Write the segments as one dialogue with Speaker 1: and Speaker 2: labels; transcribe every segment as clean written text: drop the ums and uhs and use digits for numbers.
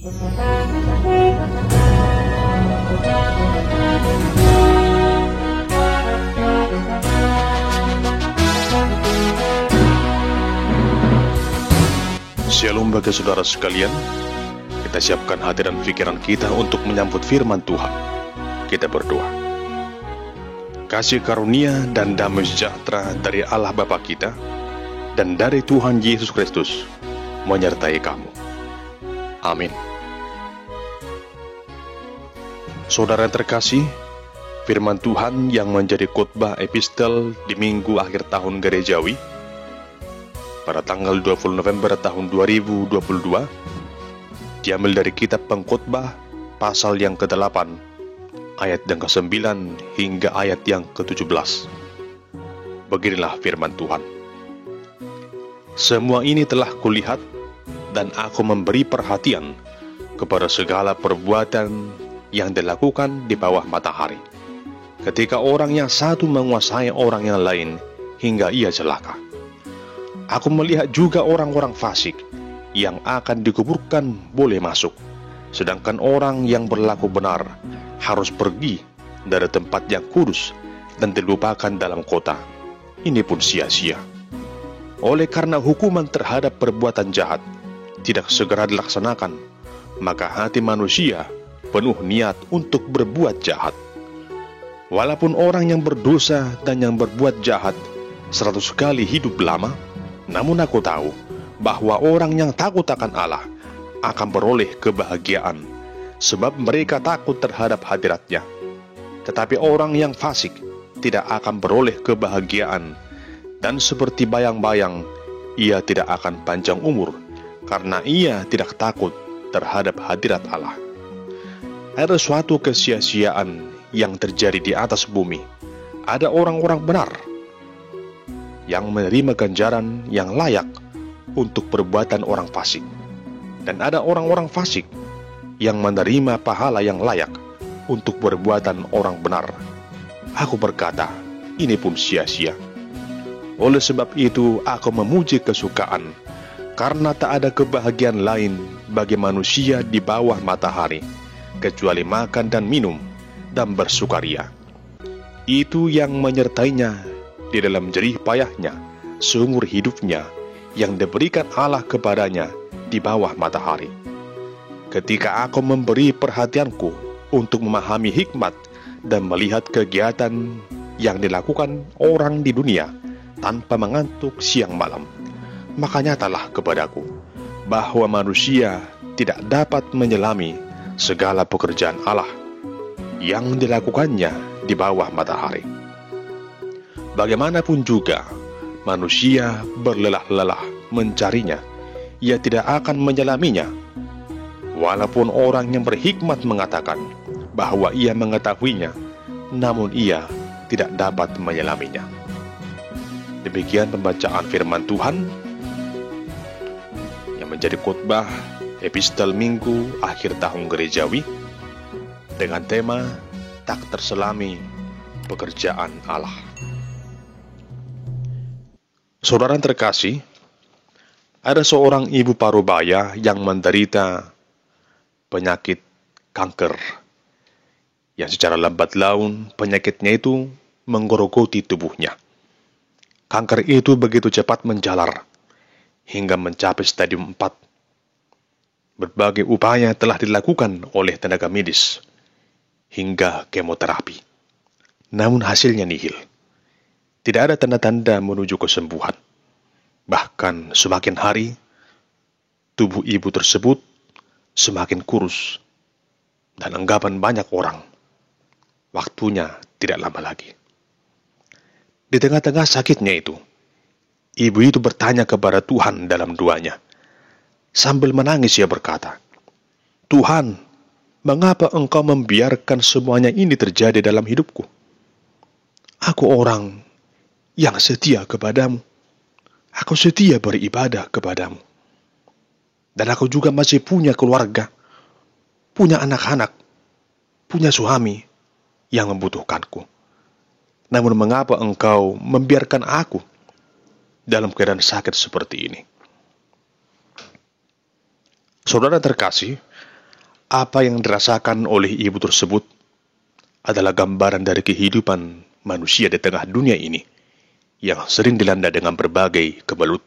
Speaker 1: Shalom bagi saudara sekalian. Kita siapkan hati dan pikiran kita untuk menyambut firman Tuhan. Kita berdoa. Kasih karunia dan damai sejahtera dari Allah Bapa kita dan dari Tuhan Yesus Kristus menyertai kamu. Amin. Saudara yang terkasih, firman Tuhan yang menjadi khotbah epistel di minggu akhir tahun gerejawi pada tanggal 20 November tahun 2022 diambil dari kitab Pengkhotbah pasal yang ke-8 ayat yang ke-9 hingga ayat yang ke-17. Beginilah firman Tuhan. Semua ini telah kulihat dan aku memberi perhatian kepada segala perbuatan yang dilakukan di bawah matahari, ketika orang yang satu menguasai orang yang lain hingga ia celaka. Aku melihat juga orang-orang fasik yang akan dikuburkan boleh masuk, sedangkan orang yang berlaku benar harus pergi dari tempat yang kudus dan dilupakan dalam kota. Ini pun sia-sia. Oleh karena hukuman terhadap perbuatan jahat tidak segera dilaksanakan, maka hati manusia penuh niat untuk berbuat jahat. Walaupun orang yang berdosa dan yang berbuat jahat 100 kali hidup lama, namun aku tahu bahwa orang yang takut akan Allah akan beroleh kebahagiaan, sebab mereka takut terhadap hadirat-Nya. Tetapi orang yang fasik tidak akan beroleh kebahagiaan, dan seperti bayang-bayang, ia tidak akan panjang umur, karena ia tidak takut terhadap hadirat Allah. Ada suatu kesia-siaan yang terjadi di atas bumi. Ada orang-orang benar yang menerima ganjaran yang layak untuk perbuatan orang fasik, dan ada orang-orang fasik yang menerima pahala yang layak untuk perbuatan orang benar. Aku berkata, ini pun sia-sia. Oleh sebab itu aku memuji kesukaan, karena tak ada kebahagiaan lain bagi manusia di bawah matahari kecuali makan dan minum dan bersukaria. Itu yang menyertainya di dalam jerih payahnya seumur hidupnya yang diberikan Allah kepadanya di bawah matahari. Ketika aku memberi perhatianku untuk memahami hikmat dan melihat kegiatan yang dilakukan orang di dunia tanpa mengantuk siang malam, maka nyatalah kepadaku bahwa manusia tidak dapat menyelami segala pekerjaan Allah yang dilakukannya di bawah matahari. Bagaimanapun juga manusia berlelah-lelah mencarinya, ia tidak akan menyelaminya. Walaupun orang yang berhikmat mengatakan bahwa ia mengetahuinya, namun ia tidak dapat menyelaminya. Demikian pembacaan firman Tuhan yang menjadi khotbah epistel minggu akhir tahun gerejawi dengan tema tak terselami pekerjaan Allah. Saudara yang terkasih, ada seorang ibu parubaya yang menderita penyakit kanker, yang secara lambat laun penyakitnya itu menggerogoti tubuhnya. Kanker itu begitu cepat menjalar hingga mencapai stadium 4. Berbagai upaya telah dilakukan oleh tenaga medis hingga kemoterapi, namun hasilnya nihil. Tidak ada tanda-tanda menuju kesembuhan. Bahkan semakin hari, tubuh ibu tersebut semakin kurus, dan anggapan banyak orang, waktunya tidak lama lagi. Di tengah-tengah sakitnya itu, ibu itu bertanya kepada Tuhan dalam doanya. Sambil menangis ia berkata, Tuhan, mengapa Engkau membiarkan semuanya ini terjadi dalam hidupku? Aku orang yang setia kepadamu. Aku setia beribadah kepadamu. Dan aku juga masih punya keluarga, punya anak-anak, punya suami yang membutuhkanku. Namun mengapa Engkau membiarkan aku dalam keadaan sakit seperti ini? Saudara terkasih, Apa yang dirasakan oleh ibu tersebut adalah gambaran dari kehidupan manusia di tengah dunia ini yang sering dilanda dengan berbagai kemelut.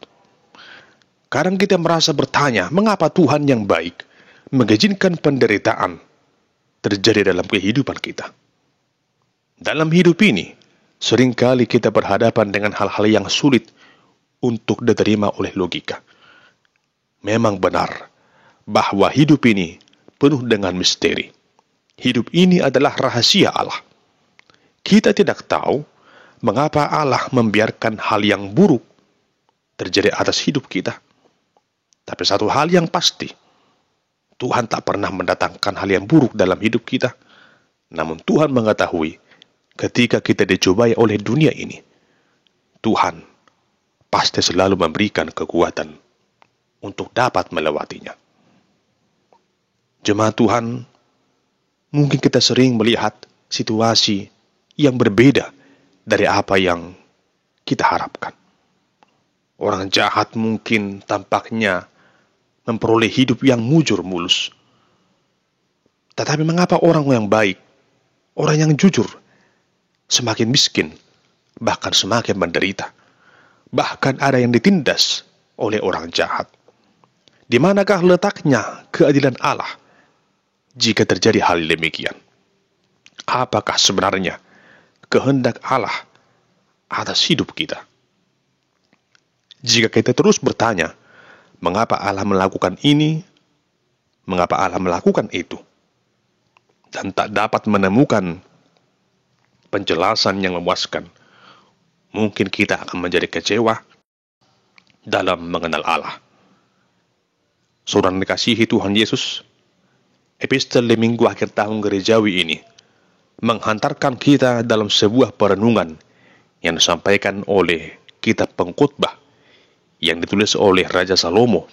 Speaker 1: Kadang kita merasa bertanya, mengapa Tuhan yang baik mengizinkan penderitaan terjadi dalam kehidupan kita? Dalam hidup ini, seringkali kita berhadapan dengan hal-hal yang sulit untuk diterima oleh logika. Memang benar bahwa hidup ini penuh dengan misteri. Hidup ini adalah rahasia Allah. Kita tidak tahu mengapa Allah membiarkan hal yang buruk terjadi atas hidup kita. Tapi satu hal yang pasti, Tuhan tak pernah mendatangkan hal yang buruk dalam hidup kita. Namun Tuhan mengetahui ketika kita dicobai oleh dunia ini, Tuhan pasti selalu memberikan kekuatan untuk dapat melewatinya. Jemaat Tuhan, mungkin kita sering melihat situasi yang berbeda dari apa yang kita harapkan. Orang jahat mungkin tampaknya memperoleh hidup yang mujur mulus. Tetapi mengapa orang yang baik, orang yang jujur, semakin miskin, bahkan semakin menderita? Bahkan ada yang ditindas oleh orang jahat. Di manakah letaknya keadilan Allah jika terjadi hal demikian? Apakah sebenarnya kehendak Allah atas hidup kita? Jika kita terus bertanya, mengapa Allah melakukan ini, mengapa Allah melakukan itu, dan tak dapat menemukan penjelasan yang memuaskan, mungkin kita akan menjadi kecewa dalam mengenal Allah. Saudara dikasihi Tuhan Yesus, epistel di minggu akhir tahun gerejawi ini menghantarkan kita dalam sebuah perenungan yang disampaikan oleh kitab Pengkhotbah yang ditulis oleh Raja Salomo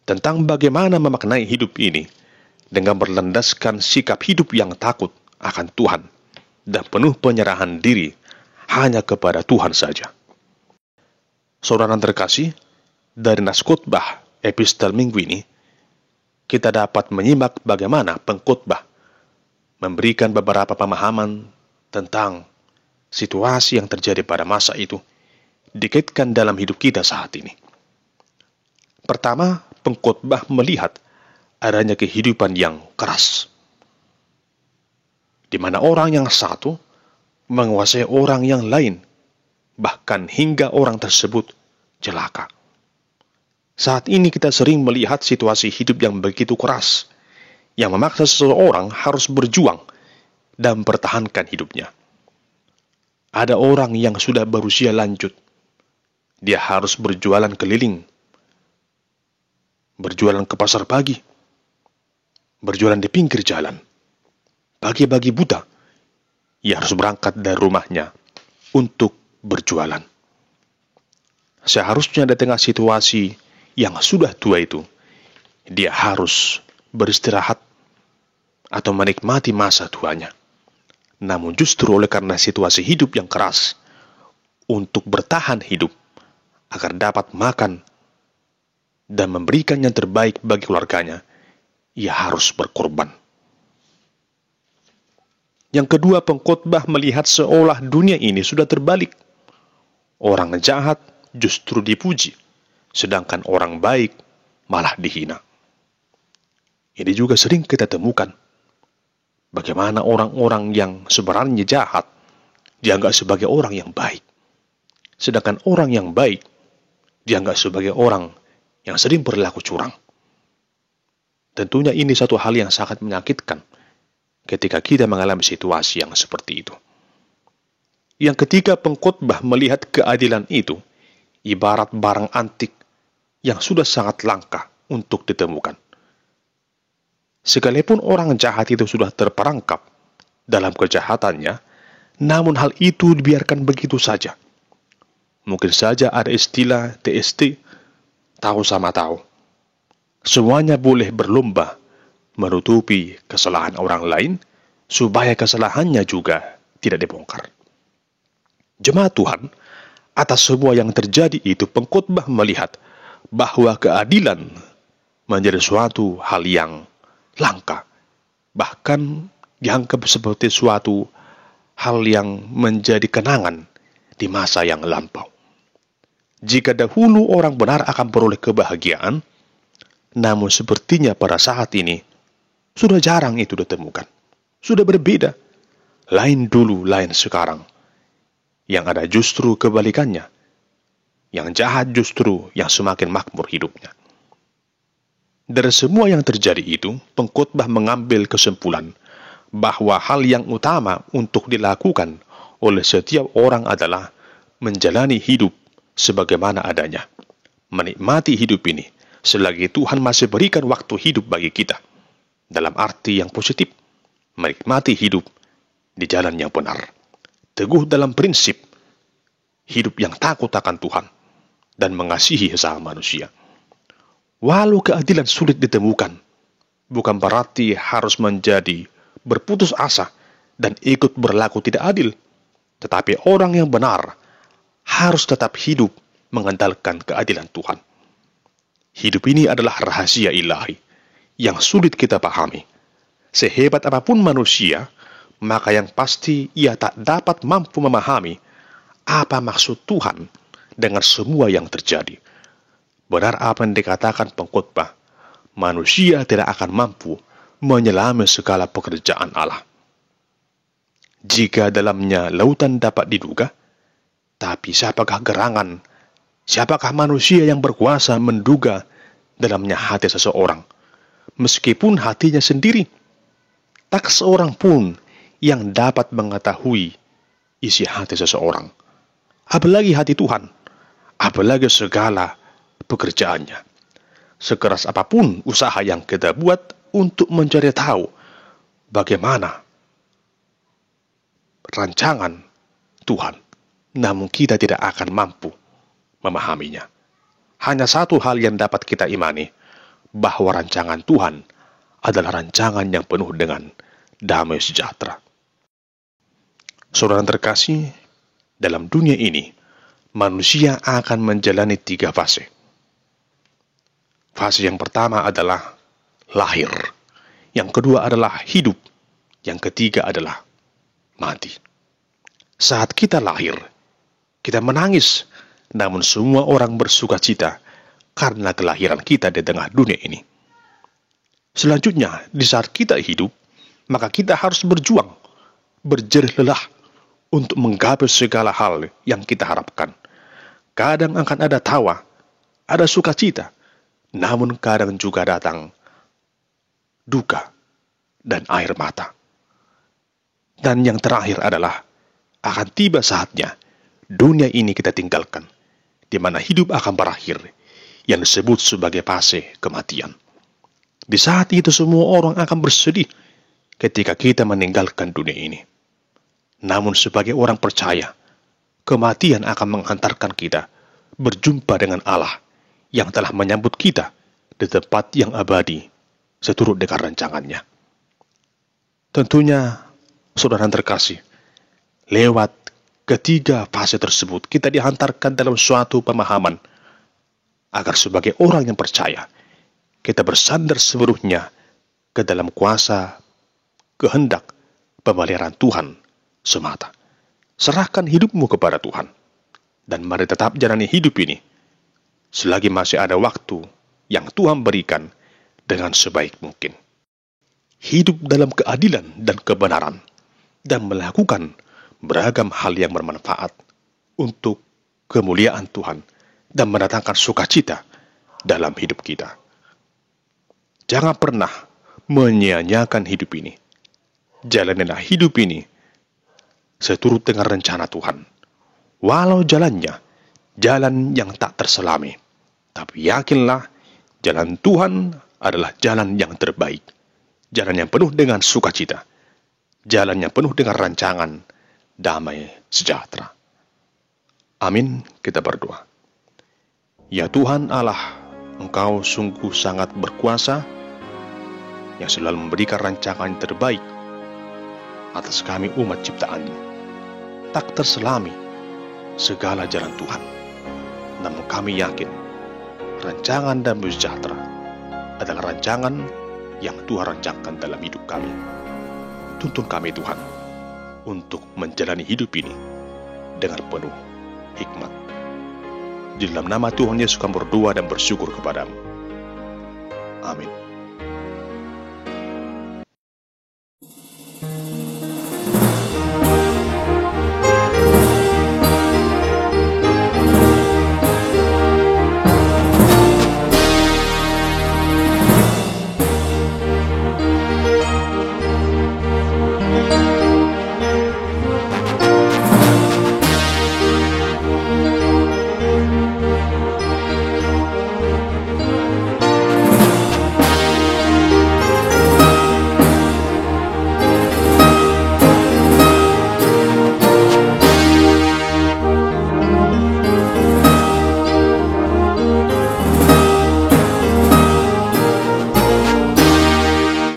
Speaker 1: tentang bagaimana memaknai hidup ini dengan berlandaskan sikap hidup yang takut akan Tuhan dan penuh penyerahan diri hanya kepada Tuhan saja. Saudara terkasih, dari nas khotbah epistel minggu ini, kita dapat menyimak bagaimana pengkhotbah memberikan beberapa pemahaman tentang situasi yang terjadi pada masa itu, dikaitkan dalam hidup kita saat ini. Pertama, pengkhotbah melihat adanya kehidupan yang keras, di mana orang yang satu menguasai orang yang lain, bahkan hingga orang tersebut celaka. Saat ini kita sering melihat situasi hidup yang begitu keras, yang memaksa seseorang harus berjuang dan mempertahankan hidupnya. Ada orang yang sudah berusia lanjut, dia harus berjualan keliling, berjualan ke pasar pagi, berjualan di pinggir jalan. Pagi-pagi buta, ia harus berangkat dari rumahnya untuk berjualan. Seharusnya di tengah situasi yang sudah tua itu, dia harus beristirahat atau menikmati masa tuanya. Namun justru oleh karena situasi hidup yang keras, untuk bertahan hidup, agar dapat makan dan memberikan yang terbaik bagi keluarganya, ia harus berkorban. Yang kedua, pengkhotbah melihat seolah dunia ini sudah terbalik. Orang jahat justru dipuji, sedangkan orang baik malah dihina. Ini juga sering kita temukan. Bagaimana orang-orang yang sebenarnya jahat dianggap sebagai orang yang baik, sedangkan orang yang baik dianggap sebagai orang yang sering berlaku curang. Tentunya ini satu hal yang sangat menyakitkan ketika kita mengalami situasi yang seperti itu. Yang ketiga, pengkhotbah melihat keadilan itu ibarat barang antik yang sudah sangat langka untuk ditemukan. Sekalipun orang jahat itu sudah terperangkap dalam kejahatannya, namun hal itu dibiarkan begitu saja. Mungkin saja ada istilah TST, tahu sama tahu. Semuanya boleh berlomba menutupi kesalahan orang lain, supaya kesalahannya juga tidak dibongkar. Jemaat Tuhan, atas semua yang terjadi itu, pengkhotbah melihat bahwa keadilan menjadi suatu hal yang langka, bahkan dianggap seperti suatu hal yang menjadi kenangan di masa yang lampau. Jika dahulu orang benar akan beroleh kebahagiaan, namun sepertinya pada saat ini sudah jarang itu ditemukan. Sudah berbeda. Lain dulu, lain sekarang. Yang ada justru kebalikannya. Yang jahat justru yang semakin makmur hidupnya. Dari semua yang terjadi itu, pengkhotbah mengambil kesimpulan bahwa hal yang utama untuk dilakukan oleh setiap orang adalah menjalani hidup sebagaimana adanya. Menikmati hidup ini selagi Tuhan masih berikan waktu hidup bagi kita. Dalam arti yang positif, menikmati hidup di jalan yang benar. Teguh dalam prinsip hidup yang takut akan Tuhan dan mengasihi sesama manusia. Walau keadilan sulit ditemukan, bukan berarti harus menjadi berputus asa dan ikut berlaku tidak adil. Tetapi orang yang benar harus tetap hidup mengandalkan keadilan Tuhan. Hidup ini adalah rahasia ilahi yang sulit kita pahami. Sehebat apapun manusia, maka yang pasti ia tak dapat mampu memahami apa maksud Tuhan dengan semua yang terjadi. Benar apa yang dikatakan pengkhotbah, manusia tidak akan mampu menyelami segala pekerjaan Allah. Jika dalamnya lautan dapat diduga, tapi siapakah gerangan, siapakah manusia yang berkuasa menduga dalamnya hati seseorang? Meskipun hatinya sendiri, tak seorang pun yang dapat mengetahui isi hati seseorang. Apalagi hati Tuhan, apalagi segala pekerjaannya. Sekeras apapun usaha yang kita buat untuk mencari tahu bagaimana rancangan Tuhan, namun kita tidak akan mampu memahaminya. Hanya satu hal yang dapat kita imani, bahwa rancangan Tuhan adalah rancangan yang penuh dengan damai sejahtera. Saudara terkasih, dalam dunia ini, manusia akan menjalani 3 fase. Fase yang pertama adalah lahir, yang kedua adalah hidup, yang ketiga adalah mati. Saat kita lahir, kita menangis, namun semua orang bersuka cita karena kelahiran kita di tengah dunia ini. Selanjutnya, di saat kita hidup, maka kita harus berjuang, berjerih lelah untuk menggapai segala hal yang kita harapkan. Kadang akan ada tawa, ada sukacita, namun kadang juga datang duka dan air mata. Dan yang terakhir adalah akan tiba saatnya dunia ini kita tinggalkan, di mana hidup akan berakhir, yang disebut sebagai fase kematian. Di saat itu semua orang akan bersedih ketika kita meninggalkan dunia ini. Namun sebagai orang percaya, kematian akan menghantarkan kita berjumpa dengan Allah yang telah menyambut kita di tempat yang abadi seturut dengan rancangannya. Tentunya, saudara terkasih, lewat ketiga fase tersebut kita dihantarkan dalam suatu pemahaman agar sebagai orang yang percaya kita bersandar seluruhnya ke dalam kuasa kehendak pemeliharaan Tuhan semata. Serahkan hidupmu kepada Tuhan dan mari tetap jalani hidup ini selagi masih ada waktu yang Tuhan berikan dengan sebaik mungkin. Hidup dalam keadilan dan kebenaran dan melakukan beragam hal yang bermanfaat untuk kemuliaan Tuhan dan mendatangkan sukacita dalam hidup kita. Jangan pernah menyia-nyiakan hidup ini. Jalanilah hidup ini seturut dengan rencana Tuhan. Walau jalannya jalan yang tak terselami, tapi yakinlah jalan Tuhan adalah jalan yang terbaik. Jalan yang penuh dengan sukacita. Jalan yang penuh dengan rancangan damai sejahtera. Amin, kita berdoa. Ya Tuhan Allah, Engkau sungguh sangat berkuasa, yang selalu memberikan rancangan yang terbaik atas kami umat ciptaan-Mu. Tak terselami segala jalan Tuhan, namun kami yakin rancangan damai sejahtera adalah rancangan yang Tuhan rancangkan dalam hidup kami. Tuntun kami Tuhan, untuk menjalani hidup ini dengan penuh hikmat. Di dalam nama Tuhan Yesus kami berdoa dan bersyukur kepadamu. Amin.